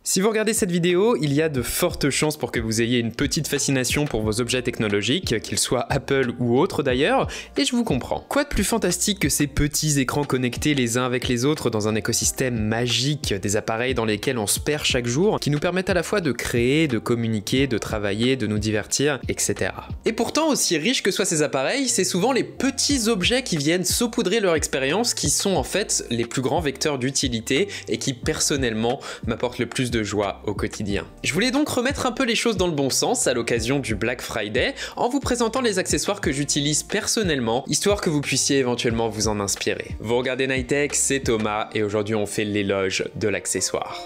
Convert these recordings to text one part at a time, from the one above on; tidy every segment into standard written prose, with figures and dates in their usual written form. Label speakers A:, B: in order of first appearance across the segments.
A: Si vous regardez cette vidéo, il y a de fortes chances pour que vous ayez une petite fascination pour vos objets technologiques, qu'ils soient Apple ou autres d'ailleurs, et je vous comprends. Quoi de plus fantastique que ces petits écrans connectés les uns avec les autres dans un écosystème magique, des appareils dans lesquels on se perd chaque jour, qui nous permettent à la fois de créer, de communiquer, de travailler, de nous divertir, etc. Et pourtant, aussi riches que soient ces appareils, c'est souvent les petits objets qui viennent saupoudrer leur expérience qui sont en fait les plus grands vecteurs d'utilité et qui personnellement m'apportent le plus de joie au quotidien. Je voulais donc remettre un peu les choses dans le bon sens à l'occasion du Black Friday en vous présentant les accessoires que j'utilise personnellement, histoire que vous puissiez éventuellement vous en inspirer. Vous regardez Nightech, c'est Thomas et aujourd'hui on fait l'éloge de l'accessoire.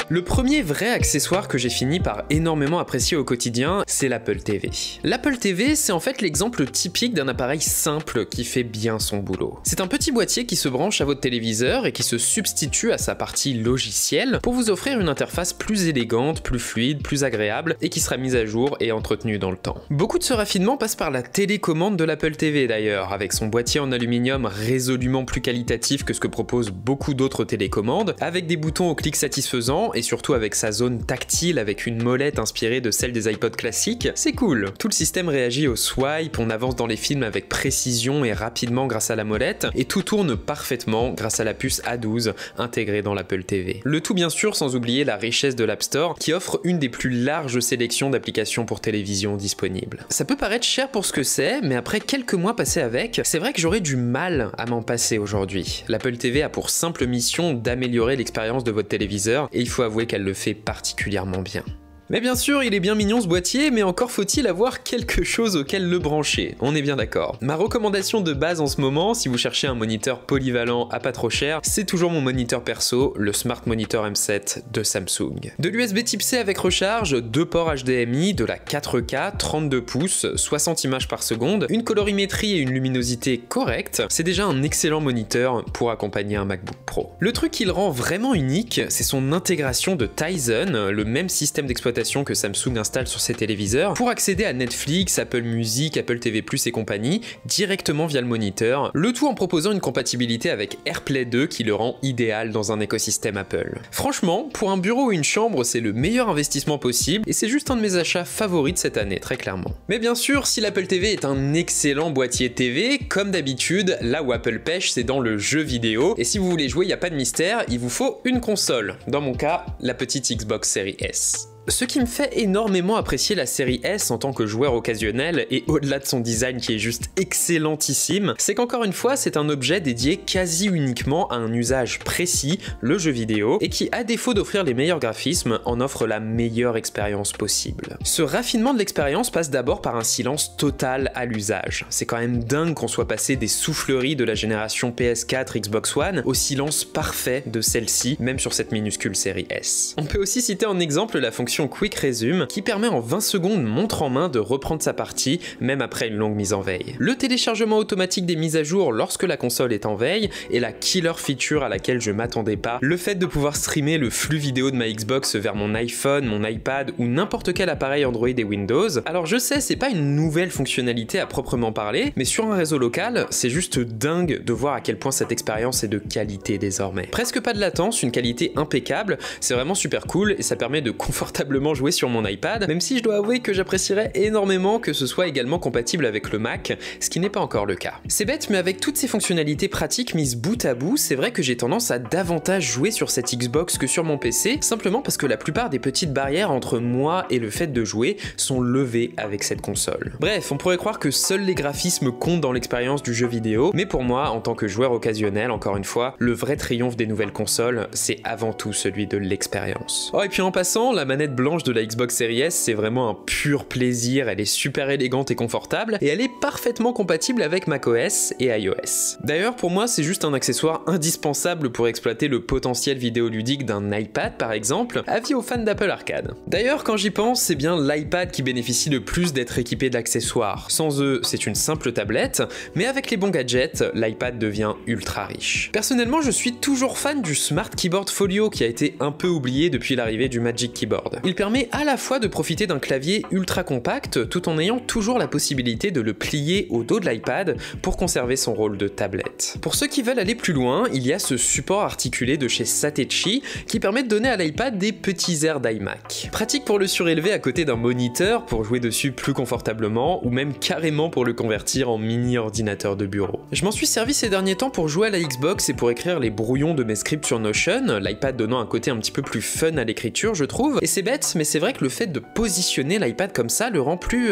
A: Le premier vrai accessoire que j'ai fini par énormément apprécier au quotidien, c'est l'Apple TV. L'Apple TV, c'est en fait l'exemple typique d'un appareil simple qui fait bien son boulot. C'est un petit boîtier qui se branche à votre téléviseur et qui se substitue à sa partie logicielle pour vous offrir une interface plus élégante, plus fluide, plus agréable et qui sera mise à jour et entretenue dans le temps. Beaucoup de ce raffinement passe par la télécommande de l'Apple TV d'ailleurs, avec son boîtier en aluminium résolument plus qualitatif que ce que proposent beaucoup d'autres télécommandes, avec des boutons au clic satisfaisants et surtout avec sa zone tactile avec une molette inspirée de celle des iPods classiques, c'est cool. Tout le système réagit au swipe, on avance dans les films avec précision et rapidement grâce à la molette, et tout tourne parfaitement grâce à la puce A12 intégrée dans l'Apple TV. Le tout bien sûr sans oublier la richesse de l'App Store qui offre une des plus larges sélections d'applications pour télévision disponibles. Ça peut paraître cher pour ce que c'est, mais après quelques mois passés avec, c'est vrai que j'aurais du mal à m'en passer aujourd'hui. L'Apple TV a pour simple mission d'améliorer l'expérience de votre téléviseur et il faut avouer qu'elle le fait particulièrement bien. Mais bien sûr, il est bien mignon ce boîtier, mais encore faut-il avoir quelque chose auquel le brancher, on est bien d'accord. Ma recommandation de base en ce moment, si vous cherchez un moniteur polyvalent à pas trop cher, c'est toujours mon moniteur perso, le Smart Monitor M7 de Samsung. De l'USB type C avec recharge, 2 ports HDMI, de la 4K, 32 pouces, 60 images par seconde, une colorimétrie et une luminosité correcte, c'est déjà un excellent moniteur pour accompagner un MacBook Pro. Le truc qui le rend vraiment unique, c'est son intégration de Tizen, le même système d'exploitation que Samsung installe sur ses téléviseurs, pour accéder à Netflix, Apple Music, Apple TV+, et compagnie, directement via le moniteur, le tout en proposant une compatibilité avec AirPlay 2 qui le rend idéal dans un écosystème Apple. Franchement, pour un bureau ou une chambre, c'est le meilleur investissement possible, et c'est juste un de mes achats favoris de cette année, très clairement. Mais bien sûr, si l'Apple TV est un excellent boîtier TV, comme d'habitude, là où Apple pêche, c'est dans le jeu vidéo, et si vous voulez jouer, il n'y a pas de mystère, il vous faut une console. Dans mon cas, la petite Xbox Series S. Ce qui me fait énormément apprécier la série S en tant que joueur occasionnel, et au-delà de son design qui est juste excellentissime, c'est qu'encore une fois c'est un objet dédié quasi uniquement à un usage précis, le jeu vidéo, et qui à défaut d'offrir les meilleurs graphismes, en offre la meilleure expérience possible. Ce raffinement de l'expérience passe d'abord par un silence total à l'usage. C'est quand même dingue qu'on soit passé des souffleries de la génération PS4, Xbox One, au silence parfait de celle-ci, même sur cette minuscule série S. On peut aussi citer en exemple la fonction Quick Resume qui permet en 20 secondes montre en main de reprendre sa partie même après une longue mise en veille. Le téléchargement automatique des mises à jour lorsque la console est en veille est la killer feature à laquelle je m'attendais pas. Le fait de pouvoir streamer le flux vidéo de ma Xbox vers mon iPhone, mon iPad ou n'importe quel appareil Android et Windows. Alors je sais, c'est pas une nouvelle fonctionnalité à proprement parler, mais sur un réseau local, c'est juste dingue de voir à quel point cette expérience est de qualité désormais. Presque pas de latence, une qualité impeccable, c'est vraiment super cool et ça permet de confortablement jouer sur mon iPad, même si je dois avouer que j'apprécierais énormément que ce soit également compatible avec le Mac, ce qui n'est pas encore le cas. C'est bête, mais avec toutes ces fonctionnalités pratiques mises bout à bout, c'est vrai que j'ai tendance à davantage jouer sur cette Xbox que sur mon PC, simplement parce que la plupart des petites barrières entre moi et le fait de jouer sont levées avec cette console. Bref, on pourrait croire que seuls les graphismes comptent dans l'expérience du jeu vidéo, mais pour moi, en tant que joueur occasionnel, encore une fois, le vrai triomphe des nouvelles consoles, c'est avant tout celui de l'expérience. Oh, et puis en passant, la manette blanche de la Xbox Series S, c'est vraiment un pur plaisir, elle est super élégante et confortable, et elle est parfaitement compatible avec macOS et iOS. D'ailleurs, pour moi, c'est juste un accessoire indispensable pour exploiter le potentiel vidéoludique d'un iPad par exemple, avis aux fans d'Apple Arcade. D'ailleurs, quand j'y pense, c'est bien l'iPad qui bénéficie le plus d'être équipé d'accessoires. Sans eux, c'est une simple tablette, mais avec les bons gadgets, l'iPad devient ultra riche. Personnellement, je suis toujours fan du Smart Keyboard Folio qui a été un peu oublié depuis l'arrivée du Magic Keyboard. monde. Il permet à la fois de profiter d'un clavier ultra compact tout en ayant toujours la possibilité de le plier au dos de l'iPad pour conserver son rôle de tablette. Pour ceux qui veulent aller plus loin, il y a ce support articulé de chez Satechi qui permet de donner à l'iPad des petits airs d'iMac. Pratique pour le surélever à côté d'un moniteur pour jouer dessus plus confortablement ou même carrément pour le convertir en mini ordinateur de bureau. Je m'en suis servi ces derniers temps pour jouer à la Xbox et pour écrire les brouillons de mes scripts sur Notion, l'iPad donnant un côté un petit peu plus fun à l'écriture je trouve, et c'est bête mais c'est vrai que le fait de positionner l'iPad comme ça le rend plus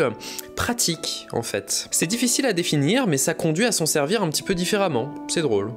A: pratique en fait. C'est difficile à définir mais ça conduit à s'en servir un petit peu différemment, c'est drôle.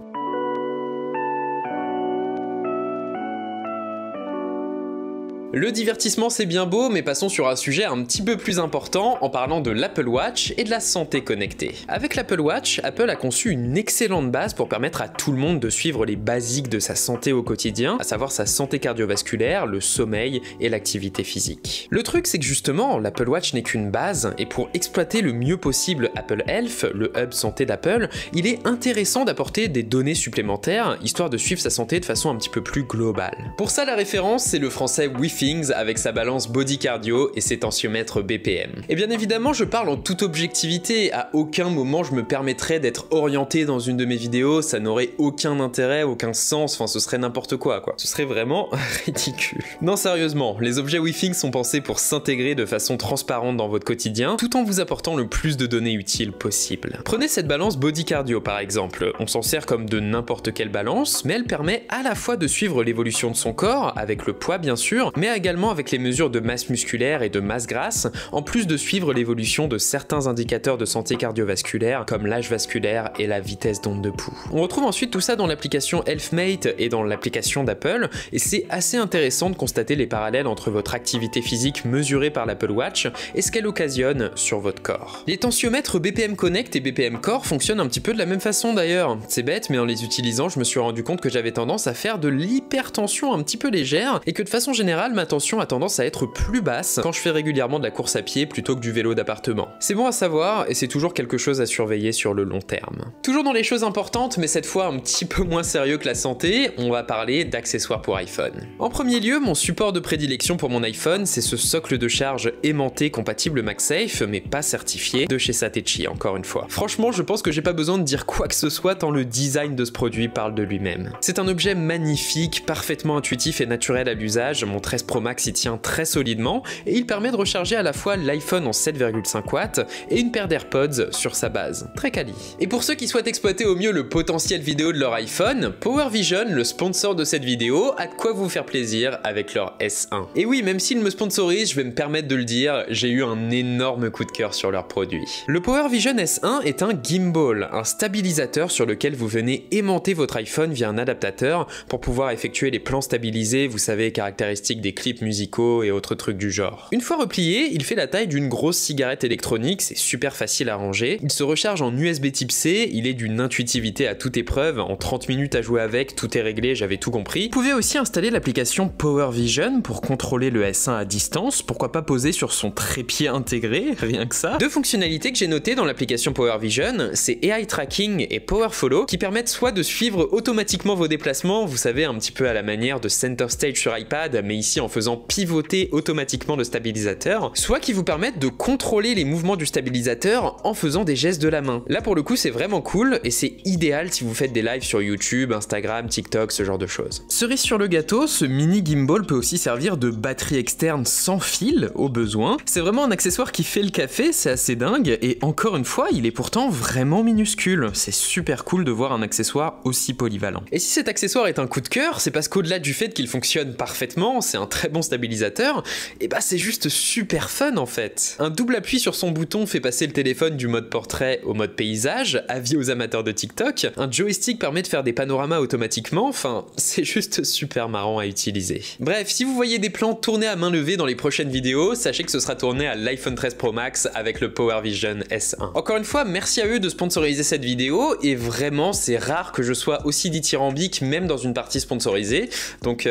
A: Le divertissement c'est bien beau, mais passons sur un sujet un petit peu plus important en parlant de l'Apple Watch et de la santé connectée. Avec l'Apple Watch, Apple a conçu une excellente base pour permettre à tout le monde de suivre les basiques de sa santé au quotidien, à savoir sa santé cardiovasculaire, le sommeil et l'activité physique. Le truc c'est que justement, l'Apple Watch n'est qu'une base, et pour exploiter le mieux possible Apple Health, le hub santé d'Apple, il est intéressant d'apporter des données supplémentaires, histoire de suivre sa santé de façon un petit peu plus globale. Pour ça la référence c'est le français Wi-Fi avec sa balance body cardio et ses tensiomètres BPM. Et bien évidemment, je parle en toute objectivité, à aucun moment je me permettrais d'être orienté dans une de mes vidéos, ça n'aurait aucun intérêt, aucun sens, enfin ce serait n'importe quoi. Ce serait vraiment ridicule. Non sérieusement, les objets Wi-Fi sont pensés pour s'intégrer de façon transparente dans votre quotidien, tout en vous apportant le plus de données utiles possible. Prenez cette balance body cardio par exemple, on s'en sert comme de n'importe quelle balance, mais elle permet à la fois de suivre l'évolution de son corps, avec le poids bien sûr, mais également avec les mesures de masse musculaire et de masse grasse, en plus de suivre l'évolution de certains indicateurs de santé cardiovasculaire comme l'âge vasculaire et la vitesse d'onde de pouls. On retrouve ensuite tout ça dans l'application Healthmate et dans l'application d'Apple, et c'est assez intéressant de constater les parallèles entre votre activité physique mesurée par l'Apple Watch et ce qu'elle occasionne sur votre corps. Les tensiomètres BPM Connect et BPM Core fonctionnent un petit peu de la même façon d'ailleurs. C'est bête, mais en les utilisant, je me suis rendu compte que j'avais tendance à faire de l'hypertension un petit peu légère et que de façon générale, ma tension a tendance à être plus basse quand je fais régulièrement de la course à pied plutôt que du vélo d'appartement. C'est bon à savoir et c'est toujours quelque chose à surveiller sur le long terme. Toujours dans les choses importantes, mais cette fois un petit peu moins sérieux que la santé, on va parler d'accessoires pour iPhone. En premier lieu, mon support de prédilection pour mon iPhone, c'est ce socle de charge aimanté compatible MagSafe, mais pas certifié, de chez Satechi encore une fois. Franchement, je pense que j'ai pas besoin de dire quoi que ce soit tant le design de ce produit parle de lui-même. C'est un objet magnifique, parfaitement intuitif et naturel à l'usage, mon 13 Pro Max y tient très solidement et il permet de recharger à la fois l'iPhone en 7,5 watts et une paire d'AirPods sur sa base. Très quali. Et pour ceux qui souhaitent exploiter au mieux le potentiel vidéo de leur iPhone, PowerVision, le sponsor de cette vidéo, a de quoi vous faire plaisir avec leur S1. Et oui, même s'ils me sponsorisent, je vais me permettre de le dire, j'ai eu un énorme coup de cœur sur leurs produits. Le PowerVision S1 est un gimbal, un stabilisateur sur lequel vous venez aimanter votre iPhone via un adaptateur pour pouvoir effectuer les plans stabilisés, vous savez, caractéristiques des clips musicaux et autres trucs du genre. Une fois replié, il fait la taille d'une grosse cigarette électronique, c'est super facile à ranger. Il se recharge en USB type C, il est d'une intuitivité à toute épreuve, en 30 minutes à jouer avec, tout est réglé, j'avais tout compris. Vous pouvez aussi installer l'application PowerVision pour contrôler le S1 à distance, pourquoi pas poser sur son trépied intégré, rien que ça. Deux fonctionnalités que j'ai notées dans l'application PowerVision, c'est AI Tracking et PowerFollow, qui permettent soit de suivre automatiquement vos déplacements, vous savez, un petit peu à la manière de Center Stage sur iPad, mais ici en faisant pivoter automatiquement le stabilisateur, soit qui vous permettent de contrôler les mouvements du stabilisateur en faisant des gestes de la main. Là pour le coup c'est vraiment cool et c'est idéal si vous faites des lives sur YouTube, Instagram, TikTok, ce genre de choses. Cerise sur le gâteau, ce mini gimbal peut aussi servir de batterie externe sans fil au besoin. C'est vraiment un accessoire qui fait le café, c'est assez dingue et encore une fois il est pourtant vraiment minuscule. C'est super cool de voir un accessoire aussi polyvalent. Et si cet accessoire est un coup de cœur, c'est parce qu'au-delà du fait qu'il fonctionne parfaitement, c'est un très bon stabilisateur, et bah c'est juste super fun en fait. Un double appui sur son bouton fait passer le téléphone du mode portrait au mode paysage, avis aux amateurs de TikTok. Un joystick permet de faire des panoramas automatiquement, enfin c'est juste super marrant à utiliser. Bref, si vous voyez des plans tournés à main levée dans les prochaines vidéos, sachez que ce sera tourné à l'iPhone 13 Pro Max avec le PowerVision S1. Encore une fois, merci à eux de sponsoriser cette vidéo, et vraiment c'est rare que je sois aussi dithyrambique même dans une partie sponsorisée, donc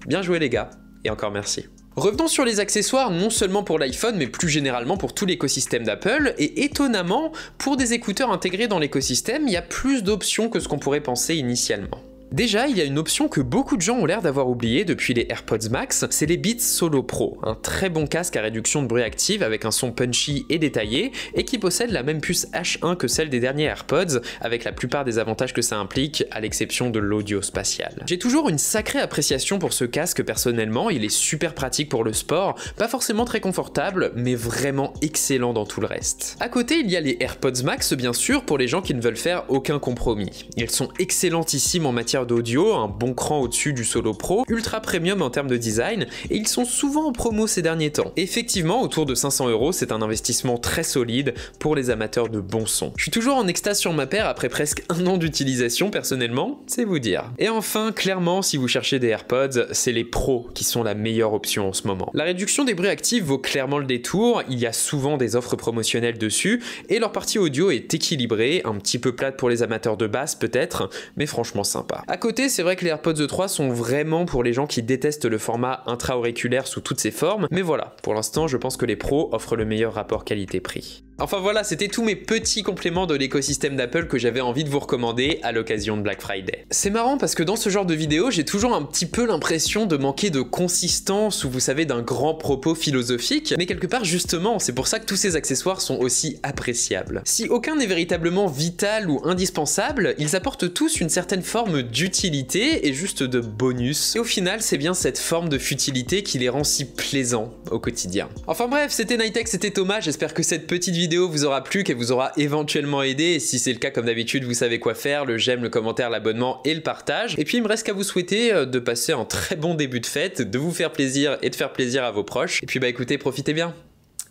A: bien joué les gars, et encore merci. Revenons sur les accessoires, non seulement pour l'iPhone, mais plus généralement pour tout l'écosystème d'Apple, et étonnamment, pour des écouteurs intégrés dans l'écosystème, il y a plus d'options que ce qu'on pourrait penser initialement. Déjà, il y a une option que beaucoup de gens ont l'air d'avoir oubliée depuis les AirPods Max, c'est les Beats Solo Pro, un très bon casque à réduction de bruit active avec un son punchy et détaillé, et qui possède la même puce H1 que celle des derniers AirPods, avec la plupart des avantages que ça implique, à l'exception de l'audio spatial. J'ai toujours une sacrée appréciation pour ce casque personnellement, il est super pratique pour le sport, pas forcément très confortable, mais vraiment excellent dans tout le reste. À côté, il y a les AirPods Max bien sûr, pour les gens qui ne veulent faire aucun compromis. Ils sont excellentissimes en matière d'audio, un bon cran au-dessus du Solo Pro, ultra premium en termes de design, et ils sont souvent en promo ces derniers temps. Effectivement, autour de 500 €, c'est un investissement très solide pour les amateurs de bon son. Je suis toujours en extase sur ma paire après presque un an d'utilisation personnellement, c'est vous dire. Et enfin, clairement, si vous cherchez des AirPods, c'est les Pro qui sont la meilleure option en ce moment. La réduction des bruits actifs vaut clairement le détour, il y a souvent des offres promotionnelles dessus, et leur partie audio est équilibrée, un petit peu plate pour les amateurs de basse peut-être, mais franchement sympa. À côté, c'est vrai que les AirPods 3 sont vraiment pour les gens qui détestent le format intra-auriculaire sous toutes ses formes, mais voilà, pour l'instant, je pense que les Pros offrent le meilleur rapport qualité-prix. Enfin voilà, c'était tous mes petits compléments de l'écosystème d'Apple que j'avais envie de vous recommander à l'occasion de Black Friday. C'est marrant parce que dans ce genre de vidéo, j'ai toujours un petit peu l'impression de manquer de consistance ou vous savez d'un grand propos philosophique, mais quelque part justement, c'est pour ça que tous ces accessoires sont aussi appréciables. Si aucun n'est véritablement vital ou indispensable, ils apportent tous une certaine forme d'utilité et juste de bonus. Et au final, c'est bien cette forme de futilité qui les rend si plaisants au quotidien. Enfin bref, c'était Nighttech, c'était Thomas, j'espère que cette petite vidéo vous aura plu, qu'elle vous aura éventuellement aidé, et si c'est le cas, comme d'habitude, vous savez quoi faire, le j'aime, le commentaire, l'abonnement et le partage. Et puis il me reste qu'à vous souhaiter de passer un très bon début de fête, de vous faire plaisir et de faire plaisir à vos proches. Et puis bah écoutez, profitez bien.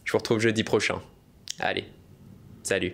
A: Je vous retrouve jeudi prochain. Allez, salut.